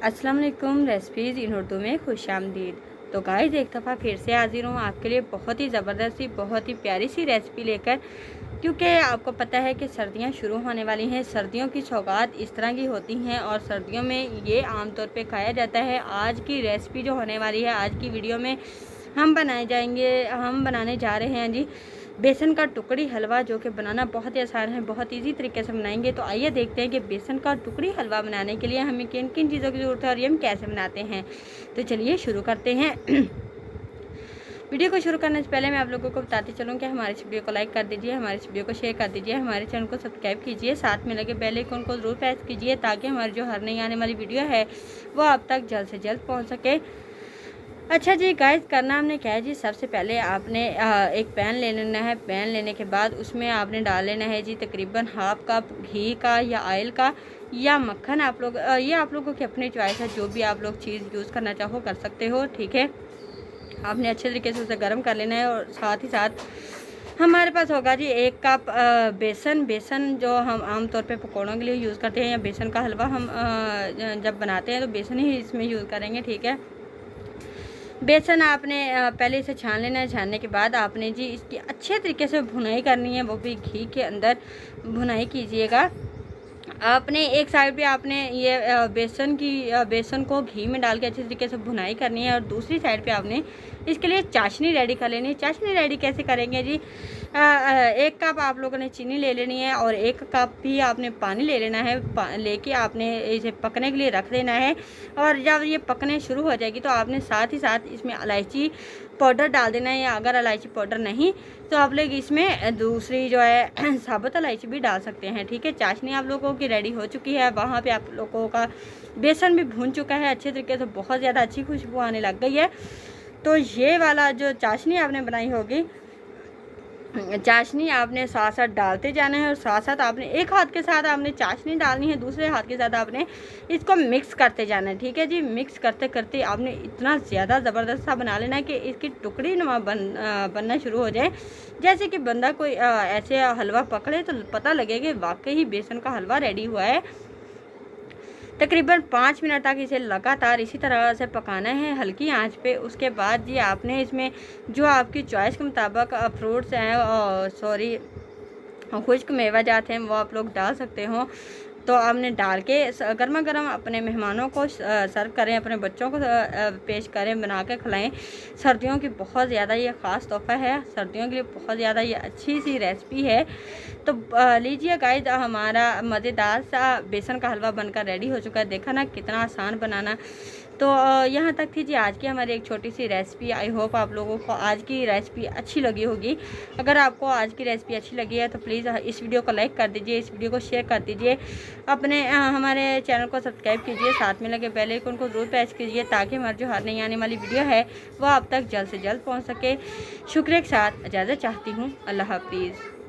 अस्सलाम वालेकुम। रेसिपीज़ इन उर्दू में खुश आमदीद। तो गाइस एक दफ़ा फिर से हाजिर हूँ आपके लिए बहुत ही ज़बरदस्त सी बहुत ही प्यारी सी रेसिपी लेकर, क्योंकि आपको पता है कि सर्दियाँ शुरू होने वाली हैं। सर्दियों की सौगात इस तरह की होती हैं और सर्दियों में ये आमतौर पे खाया जाता है। आज की रेसिपी जो होने वाली है, आज की वीडियो में हम बनाने जा रहे हैं जी बेसन का टुकड़ी हलवा, जो कि बनाना बहुत ही आसान है, बहुत इजी तरीके से बनाएंगे। तो आइए देखते हैं कि बेसन का टुकड़ी हलवा बनाने के लिए हमें किन किन चीज़ों की ज़रूरत है और ये हम कैसे बनाते हैं। तो चलिए शुरू करते हैं। वीडियो को शुरू करने से पहले मैं आप लोगों को बताती चलूँ कि हमारे इस वीडियो को लाइक कर दीजिए, हमारे इस वीडियो को शेयर कर दीजिए, हमारे चैनल को सब्सक्राइब कीजिए, साथ में लगे बेल आइकन को ज़रूर प्रेस कीजिए ताकि हमारी जो हर नई आने वाली वीडियो है वो आप तक जल्द से जल्द पहुँच सके। अच्छा जी गाइस, करना हमने क्या है जी, सबसे पहले आपने एक पैन ले लेना है। पैन लेने के बाद उसमें आपने डाल लेना है जी तकरीबन हाफ कप घी का या ऑयल का या मक्खन। आप लोग ये आप लोगों की अपनी चॉइस है, जो भी आप लोग चीज़ यूज़ करना चाहो कर सकते हो, ठीक है। आपने अच्छे तरीके से उसे गर्म कर लेना है और साथ ही साथ हमारे पास होगा जी 1 कप बेसन जो हम आमतौर पे पकौड़ों के लिए यूज़ करते हैं, या बेसन का हलवा हम जब बनाते हैं तो बेसन ही इसमें यूज़ करेंगे, ठीक है। बेसन आपने पहले इसे छान लेना है। छानने के बाद आपने जी इसकी अच्छे तरीके से भुनाई करनी है, वो भी घी के अंदर भुनाई कीजिएगा। आपने एक साइड पे आपने ये बेसन को घी में डाल के अच्छे तरीके से भुनाई करनी है और दूसरी साइड पे आपने इसके लिए चाशनी रेडी कर लेनी है। चाशनी रेडी कैसे करेंगे जी, 1 कप आप लोगों ने चीनी ले लेनी है और 1 कप भी आपने पानी ले लेना है। लेके आपने इसे पकने के लिए रख देना है और जब ये पकने शुरू हो जाएगी तो आपने साथ ही साथ इसमें इलायची पाउडर डाल देना है, या अगर इलायची पाउडर नहीं तो आप लोग इसमें दूसरी जो है साबुत इलायची भी डाल सकते हैं, ठीक है। चाशनी आप लोगों की रेडी हो चुकी है, वहाँ पे आप लोगों का बेसन भी भून चुका है अच्छे तरीके से, बहुत ज़्यादा अच्छी खुशबू आने लग गई है। तो ये वाला जो चाशनी आपने बनाई होगी, चाशनी आपने साथ साथ डालते जाना है और साथ साथ आपने एक हाथ के साथ आपने चाशनी डालनी है, दूसरे हाथ के साथ आपने इसको मिक्स करते जाना है, ठीक है जी। मिक्स करते करते आपने इतना ज़्यादा ज़बरदस्त सा बना लेना है कि इसकी टुकड़ी नुमा बनना शुरू हो जाए। जैसे कि बंदा कोई ऐसे हलवा पकड़े तो पता लगे कि वाकई ही बेसन का हलवा रेडी हुआ है। तकरीबन 5 मिनट तक इसे लगातार इसी तरह से पकाना है हल्की आंच पे। उसके बाद जी आपने इसमें जो आपकी चॉइस के मुताबिक फ्रूट्स हैं, खुश्क मेवाजात हैं, वो आप लोग डाल सकते हो। तो आपने डाल के गर्मा गर्म अपने मेहमानों को सर्व करें, अपने बच्चों को पेश करें, बना के खिलाएं। सर्दियों की बहुत ज़्यादा ये ख़ास तोहफ़ा है, सर्दियों के लिए बहुत ज़्यादा ये अच्छी सी रेसिपी है। तो लीजिए गाइस, हमारा मज़ेदार सा बेसन का हलवा बनकर रेडी हो चुका है। देखा ना कितना आसान बनाना। तो यहाँ तक थी जी आज की हमारी एक छोटी सी रेसिपी। आई होप आप लोगों को आज की रेसिपी अच्छी लगी होगी। अगर आपको आज की रेसिपी अच्छी लगी है तो प्लीज़ इस वीडियो को लाइक कर दीजिए, इस वीडियो को शेयर कर दीजिए, अपने हमारे चैनल को सब्सक्राइब कीजिए, साथ में लगे बेल आइकन को ज़रूर प्रेस कीजिए ताकि हमारी जो हर नई आने वाली वीडियो है वो आप तक जल्द से जल्द पहुँच सके। शुक्रिया के साथ इजाज़त चाहती हूँ। अल्लाह हाफिज़।